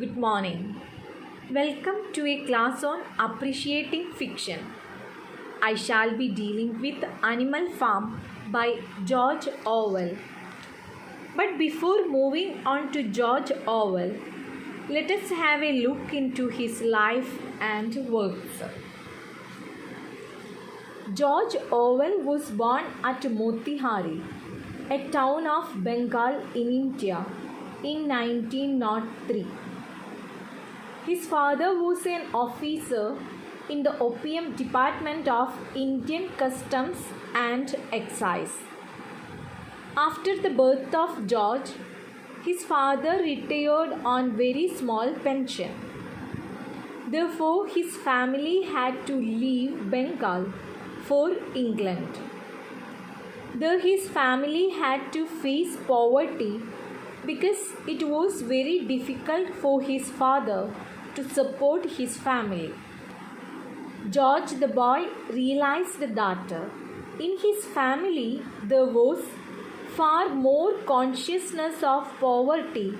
Good morning. Welcome to a class on appreciating fiction. I shall be dealing with Animal Farm by George Orwell. But before moving on to George Orwell, let us have a look into his life and works. George Orwell was born at Motihari, a town of Bengal in India, in 1903. His father was an officer in the Opium Department of Indian Customs and Excise. After the birth of George, his father retired on very small pension. Therefore, his family had to leave Bengal for England. There his family had to face poverty because it was very difficult for his father to support his family. George the boy realized that in his family there was far more consciousness of poverty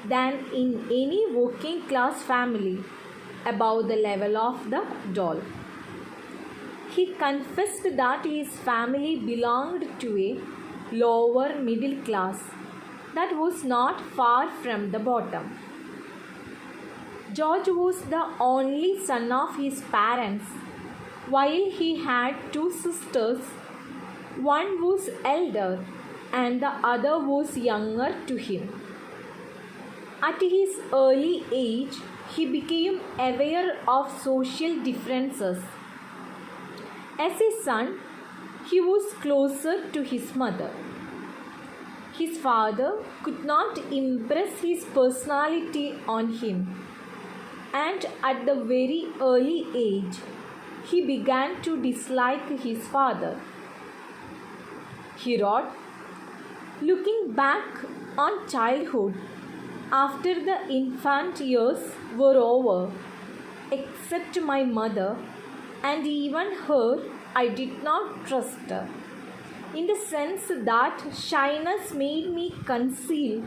than in any working class family above the level of the dole. He confessed that his family belonged to a lower middle class that was not far from the bottom. George was the only son of his parents, while he had two sisters. One was elder and the other was younger to him. At his early age, he became aware of social differences. As a son, he was closer to his mother. His father could not impress his personality on him, and at the very early age, he began to dislike his father. He wrote, "Looking back on childhood, after the infant years were over, except my mother, and even her I did not trust, in the sense that shyness made me conceal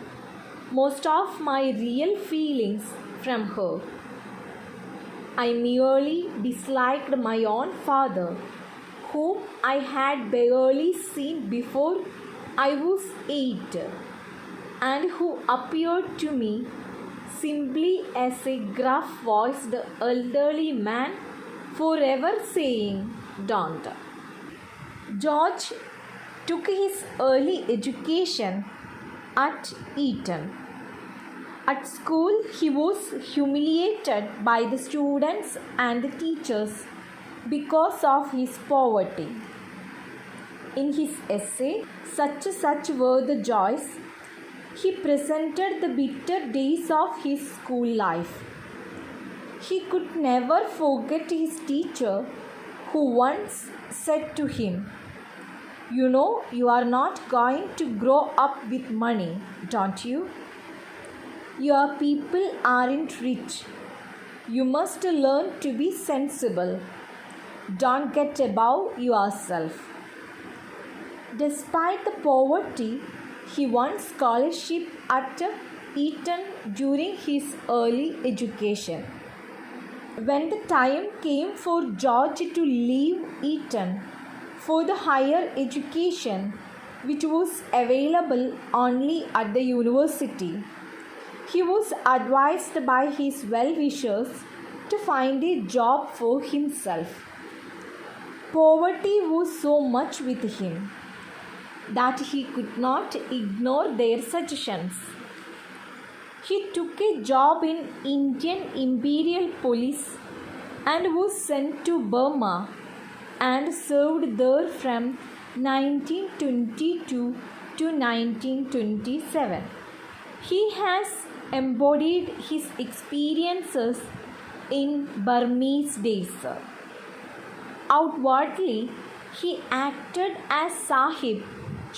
most of my real feelings from her. I merely disliked my own father, whom I had barely seen before I was 8, and who appeared to me simply as a gruff-voiced elderly man forever saying, 'Don't.'" George took his early education at Eton. At school, he was humiliated by the students and the teachers because of his poverty. In his essay, Such Were the Joys, he presented the bitter days of his school life. He could never forget his teacher, who once said to him, "You know you are not going to grow up with money, don't you? Your people aren't rich. You must learn to be sensible. Don't get above yourself." Despite the poverty, he won scholarship at Eton during his early education. When the time came for George to leave Eton for the higher education, which was available only at the university, he was advised by his well-wishers to find a job for himself. Poverty was so much with him that he could not ignore their suggestions. He took a job in Indian Imperial Police and was sent to Burma and served there from 1922 to 1927. He has embodied his experiences in Burmese days. Outwardly, he acted as Sahib,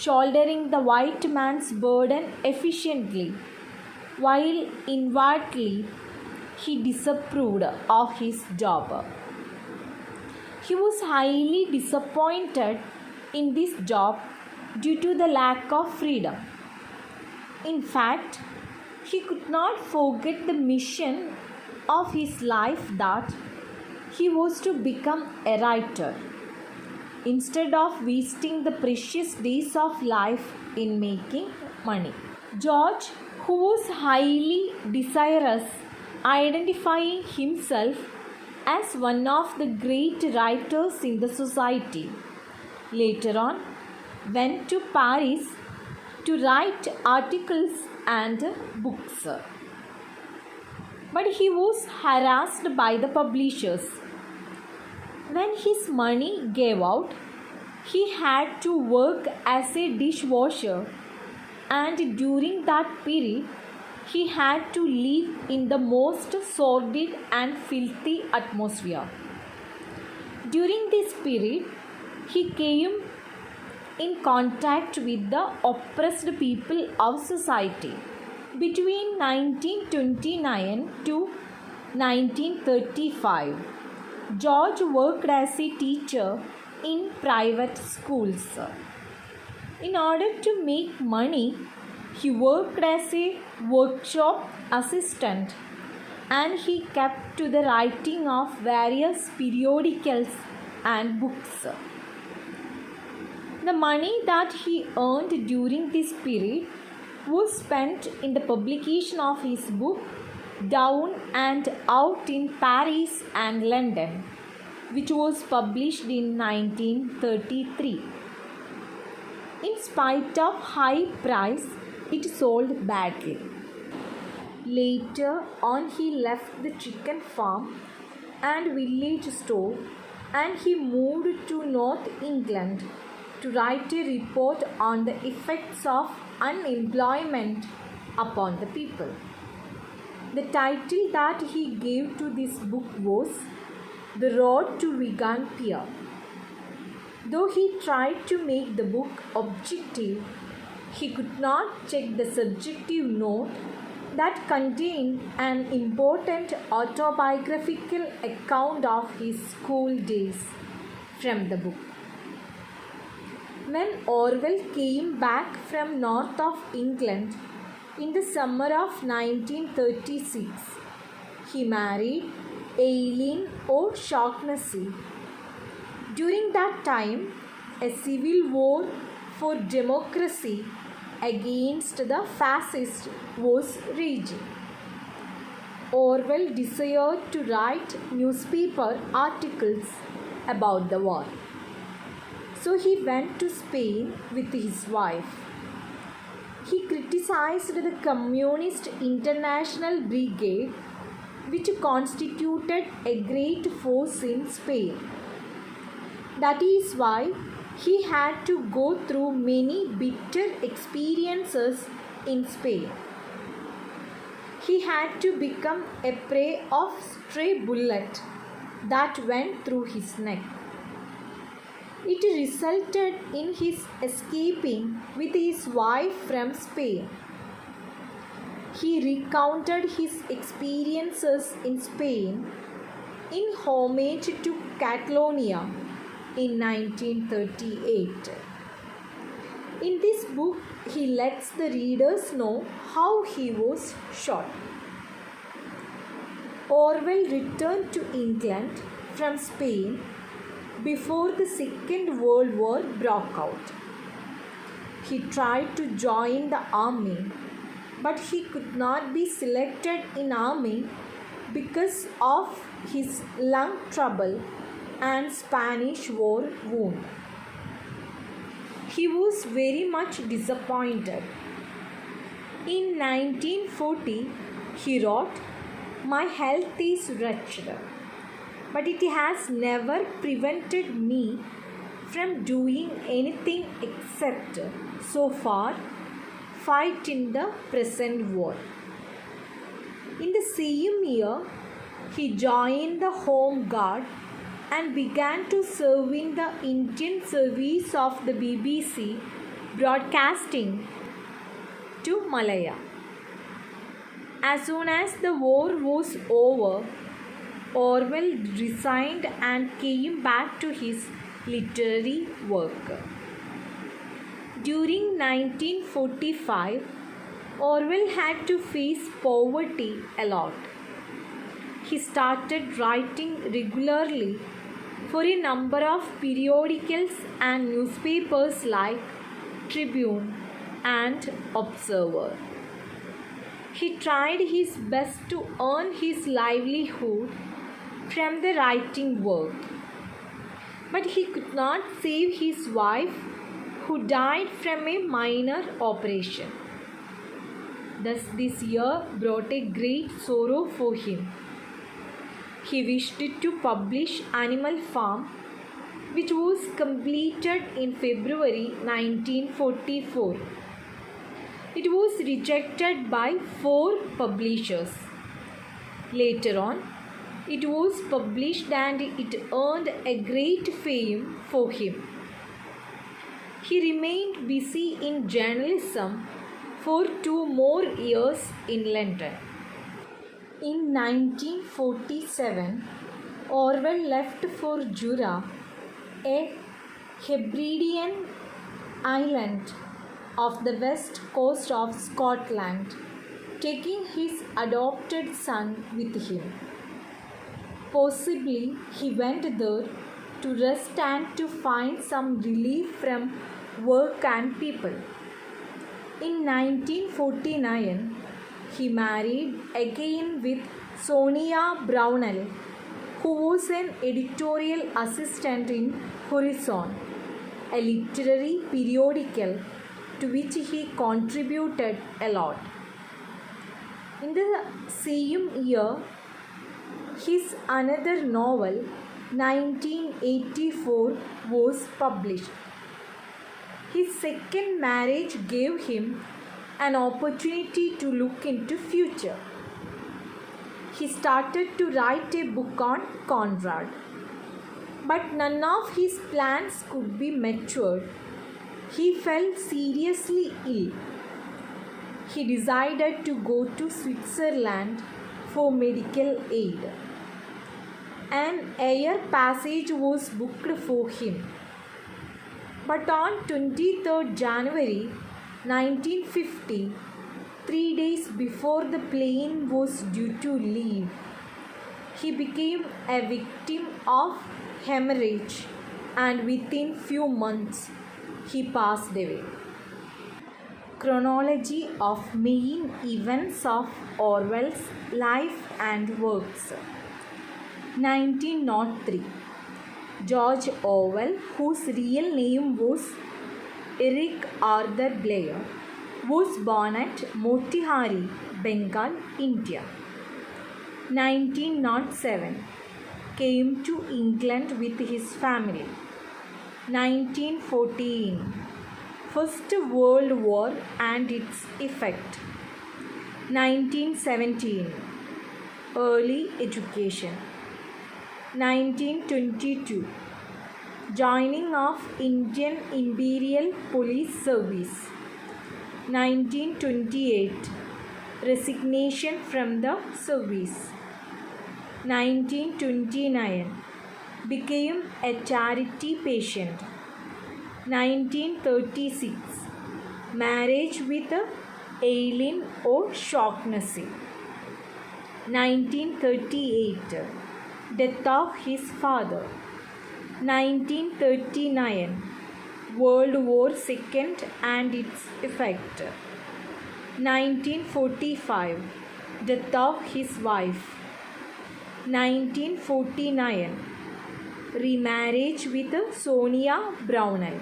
shouldering the white man's burden efficiently, while inwardly he disapproved of his job. He was highly disappointed in this job due to the lack of freedom. In fact, He could not forget the mission of his life, that he was to become a writer. Instead of wasting the precious days of life in making money, George, who was highly desirous identifying himself as one of the great writers in the society, later on went to Paris to write articles and books. But he was harassed by the publishers. When his money gave out, he had to work as a dishwasher, and during that period, he had to live in the most sordid and filthy atmosphere. During this period, he came in contact with the oppressed people of society. Between 1929 to 1935, George worked as a teacher in private schools. In order to make money, he worked as a workshop assistant, and he kept to the writing of various periodicals and books. The money that he earned during this period was spent in the publication of his book Down and Out in Paris and London, which was published in 1933. In spite of high price, it sold badly. Later on, he left the chicken farm and village store, and he moved to North England to write a report on the effects of unemployment upon the people. The title that he gave to this book was The Road to Wigan Pier. Though he tried to make the book objective, he could not check the subjective note that contained an important autobiographical account of his school days from the book. When Orwell came back from north of England in the summer of 1936, he married Eileen O'Shaughnessy. During that time, a civil war for democracy against the fascists was raging. Orwell desired to write newspaper articles about the war. So he went to Spain with his wife. He criticized the Communist International Brigade, which constituted a great force in Spain. That is why he had to go through many bitter experiences in Spain. He had to become a prey of stray bullet that went through his neck. It resulted in his escaping with his wife from Spain. He recounted his experiences in Spain in Homage to Catalonia in 1938. In this book, he lets the readers know how he was shot. Orwell returned to England from Spain before the Second World War broke out. He tried to join the army, but he could not be selected in army because of his lung trouble and Spanish War wound. He was very much disappointed. In 1940, he wrote, "My health is wretched, but it has never prevented me from doing anything except, so far, fight in the present war." In the same year, he joined the Home Guard and began to serve in the Indian service of the BBC broadcasting to Malaya. As soon as the war was over, Orwell resigned and came back to his literary work. During 1945, Orwell had to face poverty a lot. He started writing regularly for a number of periodicals and newspapers like Tribune and Observer. He tried his best to earn his livelihood from the writing work, but he could not save his wife, who died from a minor operation. Thus, this year brought a great sorrow for him. He wished to publish Animal Farm, which was completed in February 1944. It was rejected by 4 publishers. Later on, it was published and it earned a great fame for him. He remained busy in journalism for 2 more years in London. In 1947, Orwell left for Jura, a Hebridean island off the west coast of Scotland, taking his adopted son with him. Possibly he went there to rest and to find some relief from work and people. In 1949, he married again with Sonia Brownell, who was an editorial assistant in Horizon, a literary periodical to which he contributed a lot. In the same year, his another novel, 1984, was published. His second marriage gave him an opportunity to look into future. He started to write a book on Conrad, but none of his plans could be matured. He fell seriously ill. He decided to go to Switzerland for medical aid. An air passage was booked for him. But on 23rd January 1950, 3 days before the plane was due to leave, he became a victim of hemorrhage and within few months he passed away. Chronology of main events of Orwell's life and works. 1903. George Orwell, whose real name was Eric Arthur Blair, was born at Motihari, Bengal, India. 1907. Came to England with his family. 1914. First World War and its effect. 1917. Early education. 1922. Joining of Indian Imperial Police Service. 1928. Resignation from the service. 1929. Became a charity patient. 1936. Marriage with Eileen O'Shaughnessy. 1938. Death of his father. 1939. World War II and its effect. 1945. Death of his wife. 1949. Remarriage with Sonia Brownell.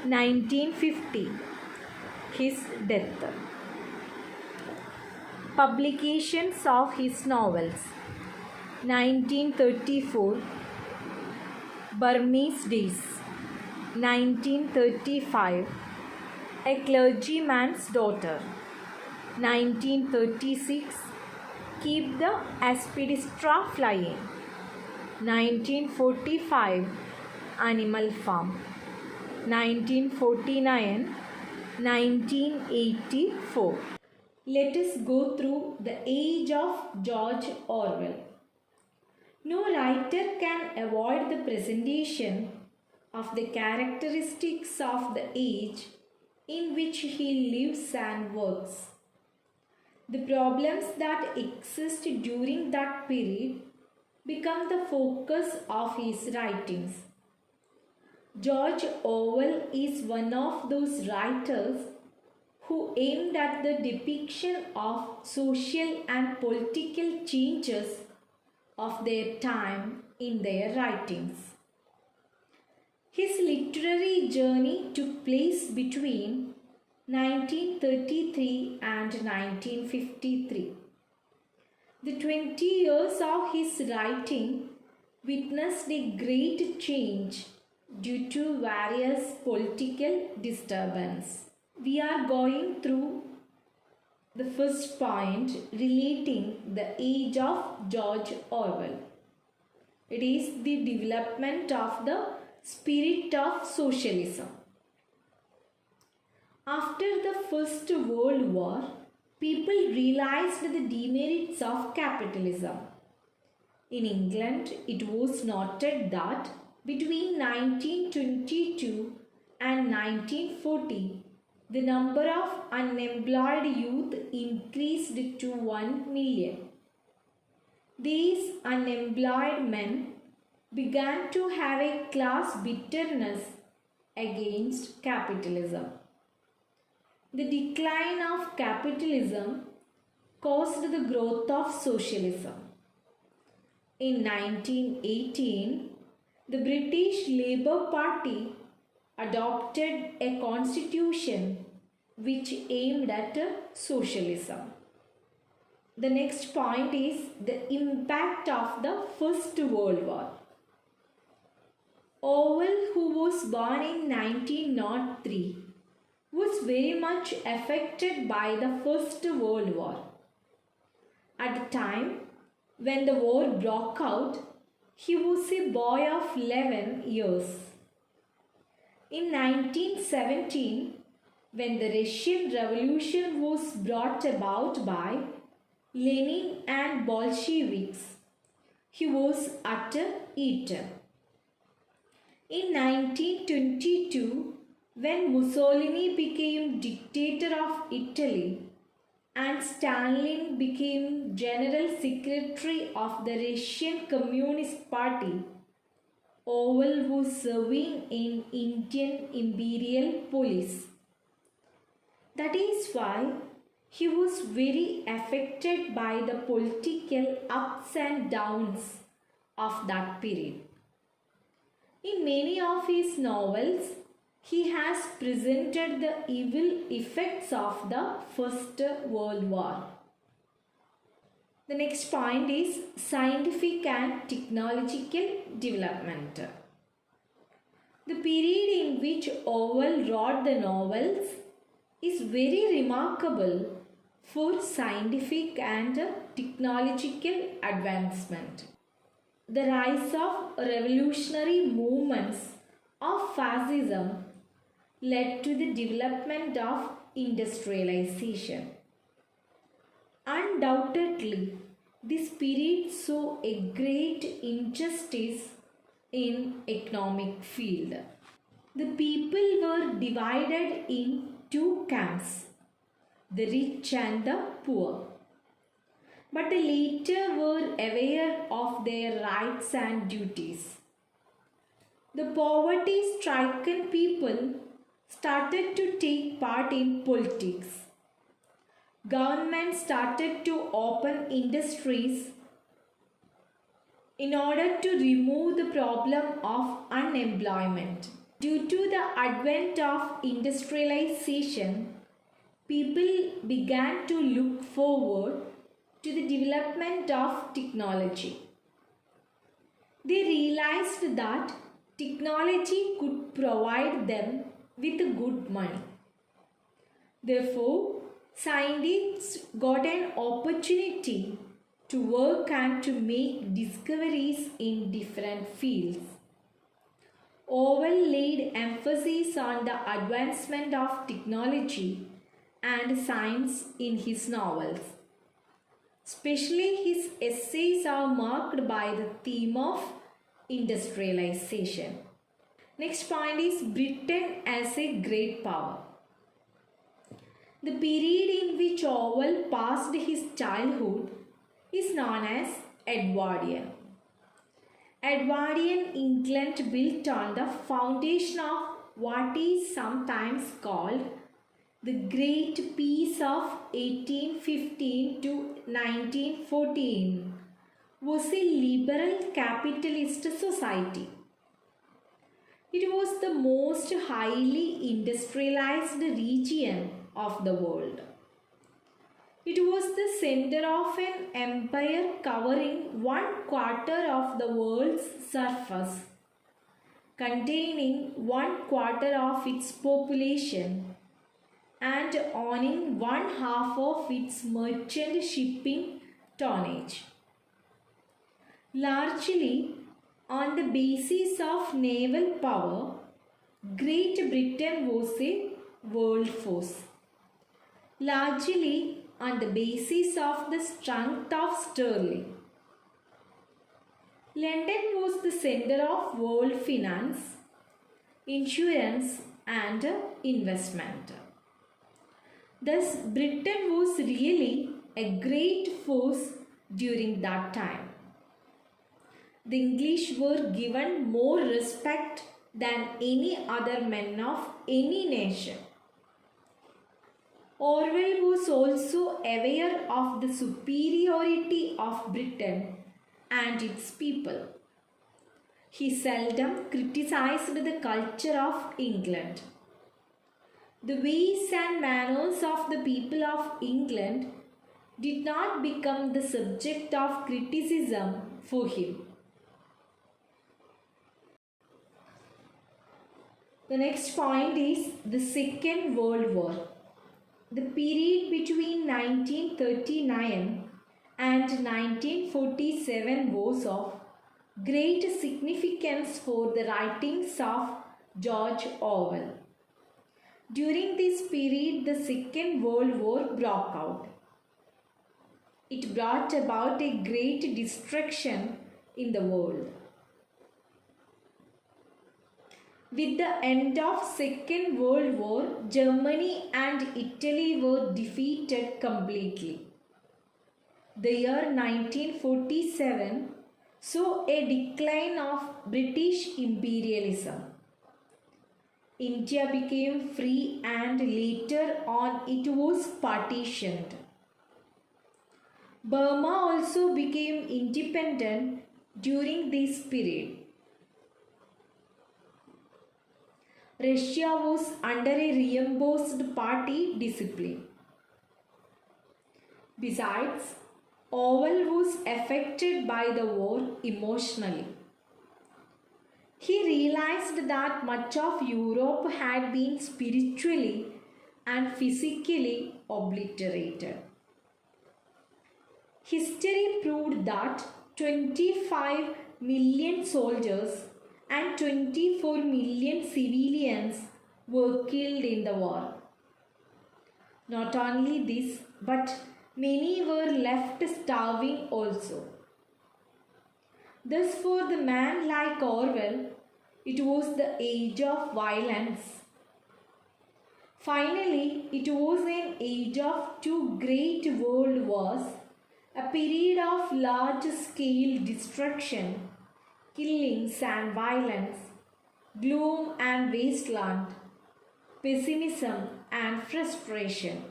1950. His death. Publications of his novels. 1934. Burmese Days. 1935. A Clergyman's Daughter. 1936. Keep the Aspidistra Flying. 1945. Animal Farm. 1949. 1984. Let us go through the age of George Orwell. No writer can avoid the presentation of the characteristics of the age in which he lives and works. The problems that exist during that period become the focus of his writings. George Orwell is one of those writers who aimed at the depiction of social and political changes of their time in their writings. His literary journey took place between 1933 and 1953. The 20 years of his writing witnessed a great change due to various political disturbances. We are going through the first point relating the age of George Orwell. It is the development of the spirit of socialism. After the First World War, people realized the demerits of capitalism. In England, it was noted that between 1922 and 1940, the number of unemployed youth increased to 1 million. These unemployed men began to have a class bitterness against capitalism. The decline of capitalism caused the growth of socialism. In 1918, the British Labour Party adopted a constitution which aimed at socialism. The next point is the impact of the First World War. Orwell, who was born in 1903, was very much affected by the First World War. At the time when the war broke out, he was a boy of 11 years. In 1917, when the Russian Revolution was brought about by Lenin and Bolsheviks, he was at Eton. In 1922, when Mussolini became dictator of Italy and Stalin became General Secretary of the Russian Communist Party, Orwell was serving in Indian Imperial Police. That is why he was very affected by the political ups and downs of that period. In many of his novels, he has presented the evil effects of the First World War. The next point is scientific and technological development. The period in which Orwell wrote the novels is very remarkable for scientific and technological advancement. The rise of revolutionary movements of fascism led to the development of industrialization. Undoubtedly, this period saw a great injustice in economic field. The people were divided in two camps, the rich and the poor. But the latter were aware of their rights and duties. The poverty-stricken people started to take part in politics. Government started to open industries in order to remove the problem of unemployment. Due to the advent of industrialization, people began to look forward to the development of technology. They realized that technology could provide them with good money. Therefore, scientists got an opportunity to work and to make discoveries in different fields. Orwell laid emphasis on the advancement of technology and science in his novels. Especially his essays are marked by the theme of industrialization. Next point is Britain as a great power. The period in which Orwell passed his childhood is known as Edwardian. Edwardian England built on the foundation of what is sometimes called the Great Peace of 1815 to 1914 was a liberal capitalist society. It was the most highly industrialized region of the world. It was the center of an empire covering 1/4 of the world's surface, containing 1/4 of its population, and owning 1/2 of its merchant shipping tonnage. Largely on the basis of naval power, Great Britain was a world force. Largely on the basis of the strength of sterling. London was the center of world finance, insurance, and investment. Thus, Britain was really a great force during that time. The English were given more respect than any other men of any nation. Orwell was also aware of the superiority of Britain and its people. He seldom criticized the culture of England. The ways and manners of the people of England did not become the subject of criticism for him. The next point is the Second World War. The period between 1939 and 1947 was of great significance for the writings of George Orwell. During this period, the Second World War broke out. It brought about a great destruction in the world. With the end of Second World War, Germany and Italy were defeated completely. The year 1947 saw a decline of British imperialism. India became free and later on it was partitioned. Burma also became independent during this period. Russia was under a reimbursed party discipline. Besides, Orwell was affected by the war emotionally. He realized that much of Europe had been spiritually and physically obliterated. History proved that 25 million soldiers and 24 million civilians were killed in the war. Not only this, but many were left starving also. Thus, for the man like Orwell, it was the age of violence. Finally, it was an age of 2 great world wars, a period of large-scale destruction, killings and violence, gloom and wasteland, pessimism and frustration.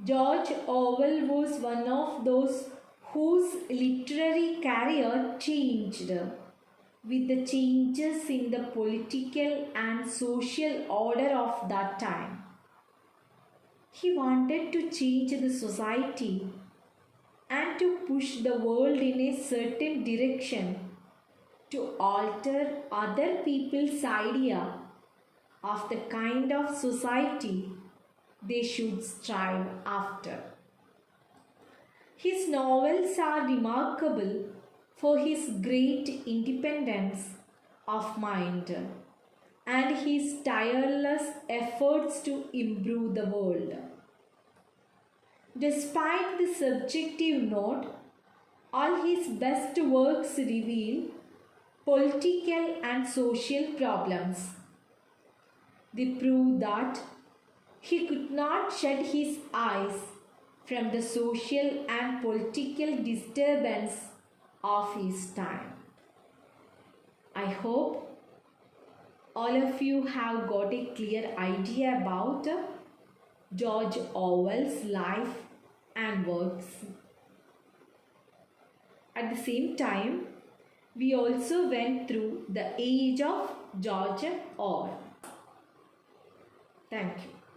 George Orwell was one of those whose literary career changed with the changes in the political and social order of that time. He wanted to change the society and to push the world in a certain direction, to alter other people's idea of the kind of society they should strive after. His novels are remarkable for his great independence of mind and his tireless efforts to improve the world. Despite the subjective note, all his best works reveal political and social problems. They prove that He could not shut his eyes from the social and political disturbance of his time. I hope all of you have got a clear idea about George Orwell's life and works. At the same time, we also went through the age of George Orwell. Thank you.